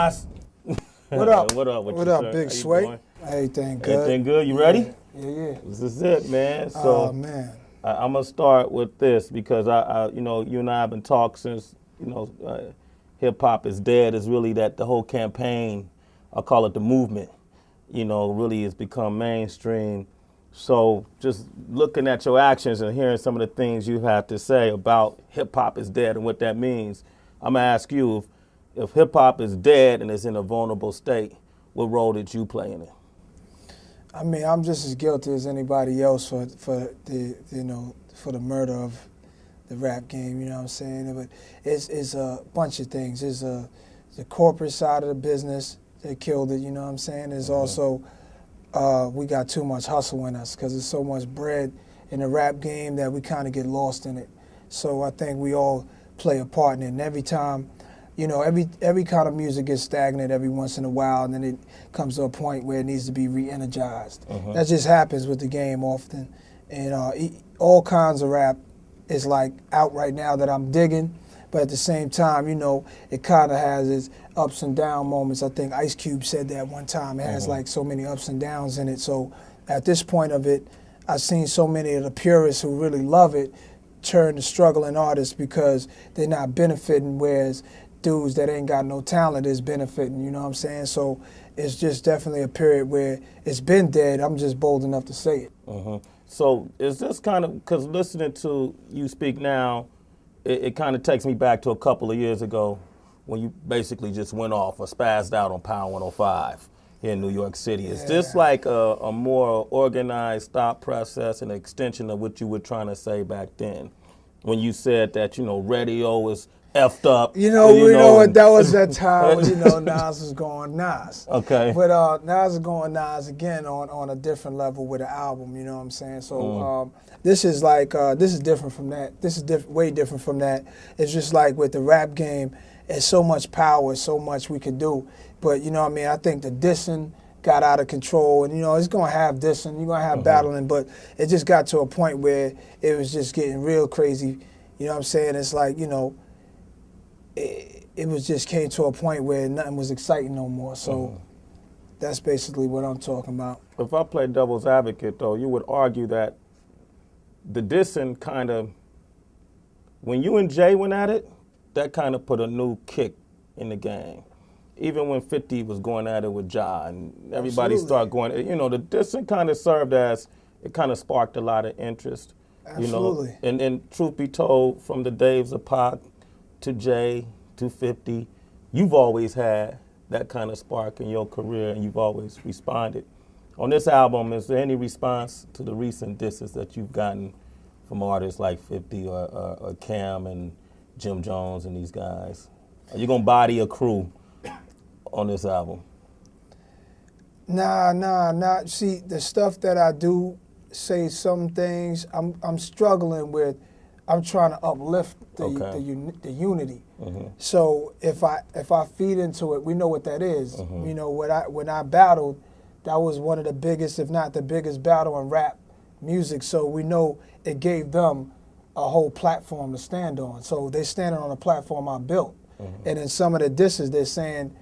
Nas. What up? What up? What up, sir? Big How you Sway? doing? Everything good. Everything good? You ready? Yeah. This is it, man. So Oh man. I'm gonna start with this because you know, you and I have been talking since, hip hop is dead. Is really that the whole campaign, I call it the movement, really has become mainstream. So just looking at your actions and hearing some of the things you have to say about hip hop is dead and what that means, I'm gonna ask you if hip hop is dead and is in a vulnerable state, what role did you play in it? I mean, I'm just as guilty as anybody else for the murder of the rap game. You know what I'm saying? But it's a bunch of things. There's the corporate side of the business. They killed it. You know what I'm saying? There's also we got too much hustle in us because there's so much bread in the rap game that we kind of get lost in it. So I think we all play a part in it. And every time, every kind of music gets stagnant every once in a while, and then it comes to a point where it needs to be re-energized. That just happens with the game often. And all kinds of rap is like out right now that I'm digging, but at the same time, it kind of has its ups and down moments. I think Ice Cube said that one time. It has like so many ups and downs in it. So at this point of it, I've seen so many of the purists who really love it turn to struggling artists because they're not benefiting, whereas dudes that ain't got no talent is benefiting, you know what I'm saying? So it's just definitely a period where it's been dead. I'm just bold enough to say it. So is this kind of, because listening to you speak now, it kind of takes me back to a couple of years ago when you basically just went off or spazzed out on Power 105 here in New York City. Is this like a more organized thought process, an extension of what you were trying to say back then when you said that, radio is effed up? That was that time when, Nas was going Nas. Okay. But Nas is going Nas again on a different level with an album, you know what I'm saying? So this is like, this is different from that. This is way different from that. It's just like with the rap game, it's so much power, so much we could do. But, I think the dissing got out of control, and, it's going to have dissing, you're going to have battling, but it just got to a point where it was just getting real crazy, you know what I'm saying? It's like, it was just came to a point where nothing was exciting no more. So that's basically what I'm talking about. If I play devil's advocate, though, you would argue that the dissing kind of, when you and Jay went at it, that kind of put a new kick in the game. Even when 50 was going at it with Ja and everybody started going, the dissing kind of served as, it kind of sparked a lot of interest. Absolutely. And truth be told, from the days of Pac to Jay to 50, you've always had that kind of spark in your career and you've always responded. On this album, is there any response to the recent disses that you've gotten from artists like 50 or Cam and Jim Jones and these guys? Are you gonna body a crew on this album? Nah. See, the stuff that I do say some things, I'm struggling with. I'm trying to uplift the unity. So if I feed into it, we know what that is. When I battled, that was one of the biggest, if not the biggest battle in rap music. So we know it gave them a whole platform to stand on. So they're standing on a platform I built. And in some of the disses, they're saying,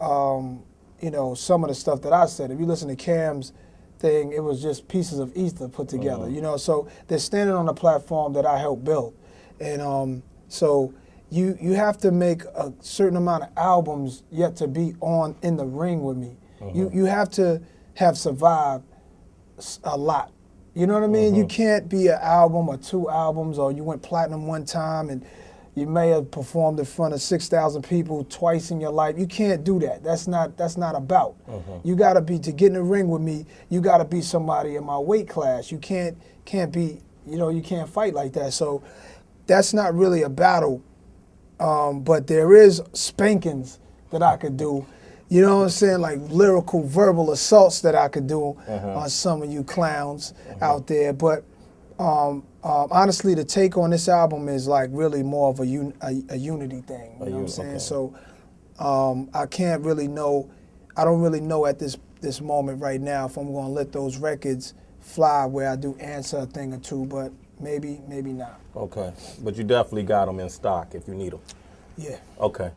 some of the stuff that I said. If you listen to Cam's thing, it was just pieces of ether put together, so they're standing on a platform that I helped build. And so you have to make a certain amount of albums yet to be on in the ring with me. You have to have survived a lot. You know what I mean? You can't be an album or two albums, or you went platinum one time and you may have performed in front of 6,000 people twice in your life. You can't do that. That's not about. You gotta be, to get in the ring with me, you gotta be somebody in my weight class. You can't be, you can't fight like that. So that's not really a battle. But there is spankings that I could do. You know what I'm saying? Like lyrical, verbal assaults that I could do on some of you clowns out there. But honestly, the take on this album is like really more of a unity thing. You know what I'm saying? So I can't really know. I don't really know at this moment right now if I'm going to let those records fly where I do answer a thing or two. But maybe not. Okay, but you definitely got them in stock if you need them. Yeah. Okay.